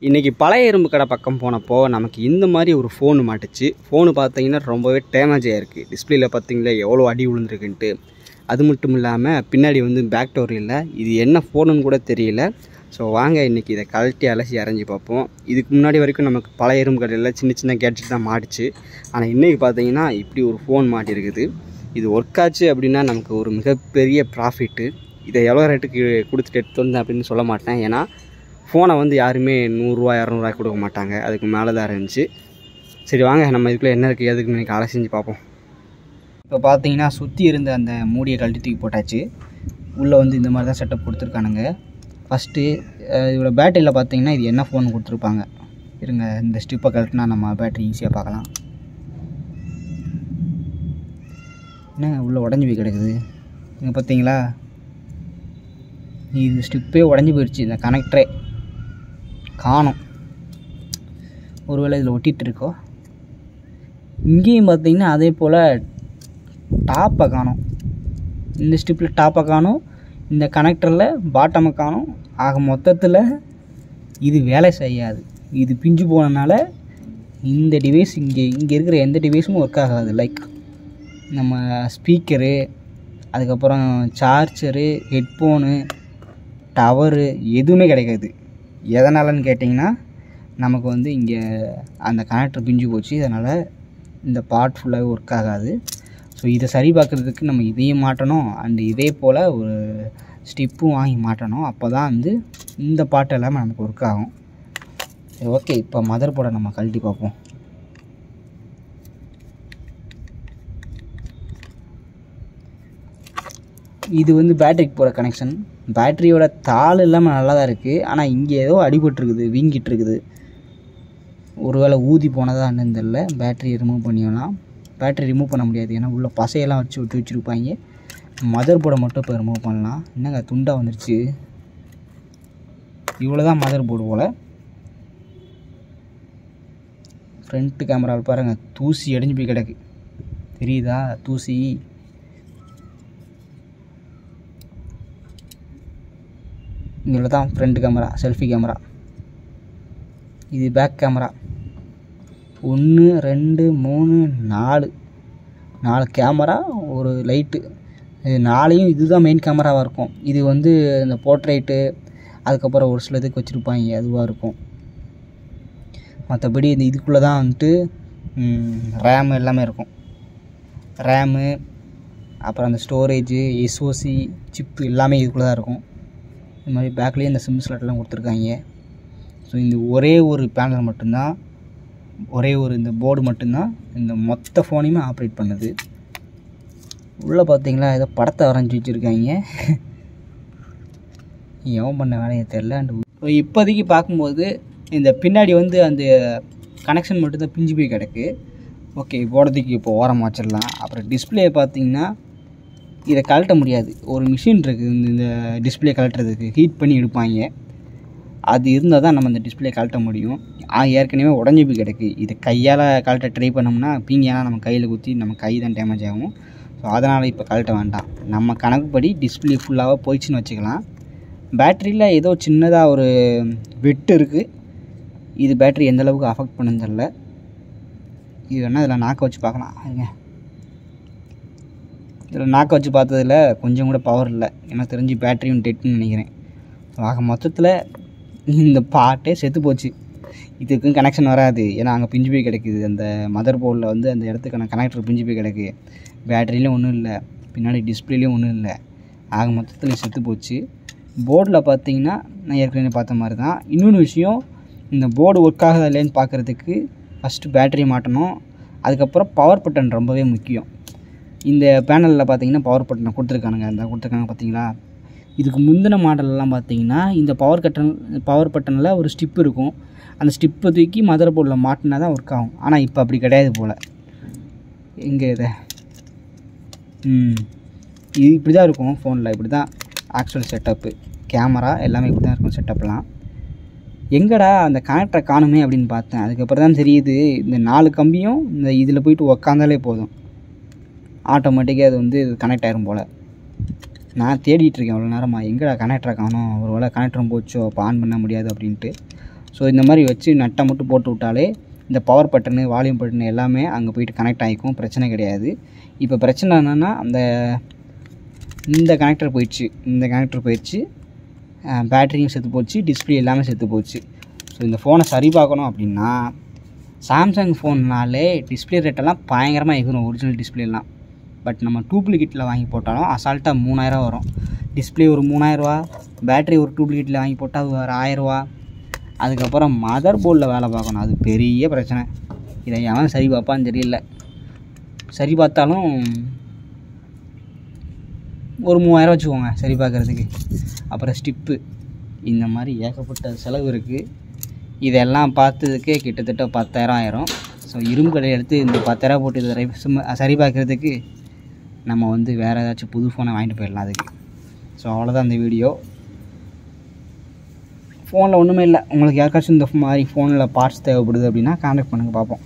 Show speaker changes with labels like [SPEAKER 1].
[SPEAKER 1] இன்றைக்கி பழைய இரும்பு கடை பக்கம் போனப்போ நமக்கு இந்த மாதிரி ஒரு ஃபோனு மாட்டுச்சு. ஃபோனு பார்த்தீங்கன்னா ரொம்பவே டேமேஜ் ஆகிருக்கு. டிஸ்பிளேயில் பார்த்தீங்களா எவ்வளோ அடி விழுந்துருக்குன்ட்டு. அது மட்டும் இல்லாமல் பின்னாடி வந்து பேக் டோர் இல்லை. இது என்ன ஃபோனுன்னு கூட தெரியல. ஸோ வாங்க இன்றைக்கி இதை கழட்டி அலசி அரைஞ்சி பார்ப்போம். இதுக்கு முன்னாடி வரைக்கும் நமக்கு பழைய இரும்பு கடையில் சின்ன சின்ன கேட்ஜெட் தான் மாட்டுச்சு. ஆனால் இன்றைக்கி பார்த்தீங்கன்னா இப்படி ஒரு ஃபோன் மாட்டிருக்குது. இது ஒர்க் ஆச்சு அப்படின்னா நமக்கு ஒரு மிகப்பெரிய ப்ராஃபிட்டு. இதை எவ்வளோ ரேட்டுக்கு கொடுத்துட்டு எடுத்து வந்தேன் அப்படின்னு சொல்ல மாட்டேன். ஏன்னா ஃபோனை வந்து யாருமே 100 200 கொடுக்க மாட்டாங்க. அதுக்கு மேலே தான் இருந்துச்சு. சரி வாங்க நம்ம இதுக்குள்ளே என்ன இருக்குது எதுக்கு இன்றைக்கி அலசி செஞ்சு பார்ப்போம். இப்போ பார்த்தீங்கன்னா சுற்றி இருந்த அந்த மூடியை கழட்டி தூக்கி போட்டாச்சு. உள்ளே வந்து இந்த மாதிரி தான் செட்டப் கொடுத்துருக்கானுங்க. ஃபஸ்ட்டு இதோட பேட்டரியில் பார்த்தீங்கன்னா இது என்ன ஃபோன் கொடுத்துருப்பாங்க. இருங்க, இந்த ஸ்டிப்பை கழட்டினா நம்ம பேட்டரி ஈஸியாக பார்க்கலாம். என்ன உள்ளே உடஞ்சி போய் கிடக்குது இங்கே பார்த்தீங்களா? இது ஸ்டிப்பே உடஞ்சி போயிடுச்சு. இந்த கனெக்டரே காணும். ஒருவேளை இதில் ஒட்டிகிட்டு இருக்கோ. இங்கேயும் பார்த்தீங்கன்னா அதே போல் டாப்பை காணும். இந்த ஸ்டிப்பில் டாப்பை காணும், இந்த கனெக்டரில் பாட்டமை காணும். ஆக மொத்தத்தில் இது வேலை செய்யாது. இது பிஞ்சு போனதுனால இந்த டிவைஸ் இங்கே இருக்கிற எந்த டிவைஸும் ஒர்க் ஆகாது. லைக் நம்ம ஸ்பீக்கரு, அதுக்கப்புறம் சார்ஜரு, ஹெட்ஃபோனு, டவரு எதுவுமே கிடைக்காது. எதனாலன்னு கேட்டிங்கன்னா நமக்கு வந்து இங்கே அந்த கனெக்டர் பிஞ்சு போச்சு. அதனால் இந்த பார்ட் ஃபுல்லாகவே ஒர்க் ஆகாது. ஸோ இதை சரி பார்க்குறதுக்கு நம்ம இதையும் மாட்டணும், அண்டு இதே போல் ஒரு ஸ்டிப்பும் வாங்கி மாட்டணும். அப்போ தான் வந்து இந்த பார்ட் எல்லாமே நமக்கு ஒர்க் ஆகும். சரி ஓகே, இப்போ மதர் போர்டை நம்ம கழட்டி பார்ப்போம். இது வந்து பேட்டரிக்கு போகிற கனெக்ஷன். பேட்டரியோட தாள் இல்லாமல் நல்லா தான் இருக்குது. ஆனால் இங்கே ஏதோ அடிபட்டுருக்குது, வீங்கிட்டு இருக்குது. ஒருவேளை ஊதி போனதாக என்னன்னு தெரியல. பேட்டரி ரிமூவ் பண்ணிடலாம். பேட்டரி ரிமூவ் பண்ண முடியாது, ஏன்னா உள்ள பசையெல்லாம் விட்டு வச்சுருப்பாங்க. மதர் போர்டை மட்டும் இப்போ ரிமூவ் பண்ணலாம். என்னங்க துண்டாக வந்துருச்சு. இவ்வளோ தான் மதர் போர்டு போல். ஃப்ரண்ட்டு கேமராவில் பாருங்கள், தூசி அடைஞ்சு போய் கிடக்கு. தெரியுதா தூசி? இதில் தான் ஃப்ரண்ட் கேமரா, செல்ஃபி கேமரா. இது பேக் கேமரா. 1 2 3 4 கேமரா, ஒரு லைட்டு. இது 4யும் இதுதான் மெயின் கேமராவாக இருக்கும். இது வந்து இந்த போர்ட்ரைட்டு, அதுக்கப்புறம் ஒரு சில இதுக்கு வச்சுருப்பாங்க, அதுவாக இருக்கும். மற்றபடி இந்த இதுக்குள்ளே தான் வந்துட்டு ரேமு எல்லாமே இருக்கும். ரேமு, அப்புறம் அந்த ஸ்டோரேஜு, எஸ்ஓசி சிப்பு எல்லாமே இதுக்குள்ளே தான் இருக்கும். இது மாதிரி பேக்லேயே இந்த சிம் ஸ்லாட்லாம் கொடுத்துருக்காங்க. ஸோ இந்த ஒரே ஒரு பேனல் மட்டும்தான், ஒரே ஒரு இந்த போர்டு மட்டும்தான் இந்த மொத்த ஃபோனையுமே ஆப்ரேட் பண்ணுது. உள்ளே பார்த்தீங்களா ஏதோ படத்தை வரைஞ்சி வச்சுருக்காங்க. எவன் பண்ண வேலையை தெரில. அண்டு இப்போதைக்கு பார்க்கும்போது இந்த பின்னாடி வந்து அந்த கனெக்ஷன் மட்டும்தான் பிஞ்சு போய் கிடக்கு. ஓகே, போடுறதுக்கு இப்போ ஓரமாக வச்சிடலாம். அப்புறம் டிஸ்பிளே பார்த்தீங்கன்னா இதை கழட்ட முடியாது. ஒரு மிஷின் இருக்குது இந்த டிஸ்பிளே கழட்டுறதுக்கு, ஹீட் பண்ணி எடுப்பாங்க. அது இருந்தால் தான் நம்ம இந்த டிஸ்பிளே கழட்ட முடியும். ஏற்கனவே உடஞ்சி போய் கிடக்கு. இதை கையால் கழட்ட ட்ரை பண்ணோம்னா பீங்கியால் நம்ம கையில் குத்தி நம்ம கை தான் டேமேஜ் ஆகும். ஸோ அதனால் இப்போ கழட்ட வேண்டாம். நம்ம கணக்குப்படி டிஸ்பிளே ஃபுல்லாக போயிடுச்சுன்னு வச்சுக்கலாம். பேட்டரியில் ஏதோ சின்னதாக ஒரு வெட்டு இருக்குது. இது பேட்டரி எந்தளவுக்கு அஃபெக்ட் பண்ணுன்னு தெரில. இது வேணால் இதில் நாக்க வச்சு பார்க்கலாம். அதுங்க இதில் நாக்க வச்சு பார்த்ததில் கொஞ்சம் கூட பவர் இல்லை. எனக்கு தெரிஞ்சு பேட்டரியும் டெட்டுன்னு நினைக்கிறேன். ஆக மொத்தத்தில் இந்த பார்ட்டே செத்து போச்சு. இதுக்கும் கனெக்ஷன் வராது, ஏன்னா அங்கே பிஞ்சு போய் கிடக்குது. அந்த மதர் போர்டில் வந்து அந்த இடத்துக்கான கனெக்டர் பிஞ்சு போய் கிடக்கு. பேட்டரியிலையும் ஒன்றும் இல்லை, பின்னாடி டிஸ்பிளேலையும் ஒன்றும் இல்லை. ஆக மொத்தத்தில் செத்து போச்சு. போர்டில் பார்த்தீங்கன்னா நான் ஏற்கனவே பார்த்த மாதிரி தான். இன்னொன்று விஷயம், இந்த போர்டு ஒர்க் ஆகுதா இல்லைன்னு பார்க்குறதுக்கு ஃபஸ்ட்டு பேட்டரி மாட்டணும். அதுக்கப்புறம் பவர் பட்டன் ரொம்பவே முக்கியம். இந்த பேனலில் பார்த்தீங்கன்னா பவர் பட்டனை கொடுத்துருக்கானுங்க. அந்த கொடுத்துருக்காங்க பார்த்தீங்களா? இதுக்கு முந்தின மாடலெலாம் பார்த்தீங்கன்னா இந்த பவர் பட்டனில் ஒரு ஸ்டிப் இருக்கும். அந்த ஸ்டிப்பை தூக்கி மதர் போர்டில் மாட்டினா தான் ஒர்க் ஆகும். ஆனால் இப்போ அப்படி கிடையாது போல். எங்கே இதை இது இப்படி தான் இருக்கும் ஃபோனில். இப்படி தான் ஆக்சுவல் செட்டப்பு. கேமரா எல்லாமே இப்படி தான் இருக்கும் செட்டப்லாம். எங்கடா அந்த கனெக்டரை காணுமே அப்படின்னு பார்த்தேன். அதுக்கப்புறம் தான் தெரியுது, இந்த 4 கம்பியும் இந்த இதில் போய்ட்டு உக்காந்தாலே போதும், ஆட்டோமேட்டிக்காக அது வந்து கனெக்ட் ஆகிரும் போல். நான் தேடிட்டுருக்கேன் அவ்வளோ நேரமாக, எங்கடா கனெக்டரை காணும், ஒரு வேளை கனெக்டரும் போச்சோ, அப்போ ஆன் பண்ண முடியாது அப்படின்ட்டு. ஸோ இந்த மாதிரி வச்சு நட்டை மட்டும் போட்டு விட்டாலே இந்த பவர் பட்டனு வால்யூம் பட்டனு எல்லாமே அங்கே போயிட்டு கனெக்ட் ஆகிக்கும், பிரச்சனை கிடையாது. இப்போ பிரச்சனை என்னென்னா இந்த கனெக்டர் போயிடுச்சு, பேட்டரியும் செத்து போச்சு, டிஸ்பிளே எல்லாமே செத்து போச்சு. ஸோ இந்த ஃபோனை சரி பார்க்கணும் அப்படின்னா சாம்சங் ஃபோன்னாலே டிஸ்பிளே ரேட்டெல்லாம் பயங்கரமாக எகிரும், ஒரிஜினல் டிஸ்பிளேலாம். பட் நம்ம டூப்ளிகேட்டில் வாங்கி போட்டாலும் அசால்ட்டாக 3000 வரும். டிஸ்பிளே ஒரு 3000ரூவா, பேட்டரி ஒரு டூப்ளிகேட்டில் வாங்கி போட்டால் அது ஒரு 1000ரூவா. அதுக்கப்புறம் மதர் போர்டில் வேலை பார்க்கணும், அது பெரிய பிரச்சனை. இதை எவன் சரி பார்ப்பான்னு தெரியல. சரி பார்த்தாலும் ஒரு 3000 வச்சுக்கோங்க சரி பார்க்குறதுக்கு. அப்புறம் ஸ்டிப்பு, இந்த மாதிரி ஏகப்பட்ட செலவு இருக்குது. இதெல்லாம் பார்த்ததுக்கே கிட்டத்தட்ட 10,000 ஆயிரும். ஸோ இரும்பு கடையை எடுத்து இந்த 10,000 போட்டு இதை சரி பார்க்குறதுக்கு நம்ம வந்து வேறு ஏதாச்சும் புது ஃபோனை வாங்கிட்டு போயிடலாம் அதுக்கு. ஸோ அவ்வளோதான் இந்த வீடியோ. ஃபோனில் ஒன்றுமே இல்லை. உங்களுக்கு யாருக்காச்சும் இந்த மாதிரி ஃபோனில் பார்ட்ஸ் தேவைப்படுது அப்படின்னா கான்டாக்ட் பண்ணுங்கள், பார்ப்போம்.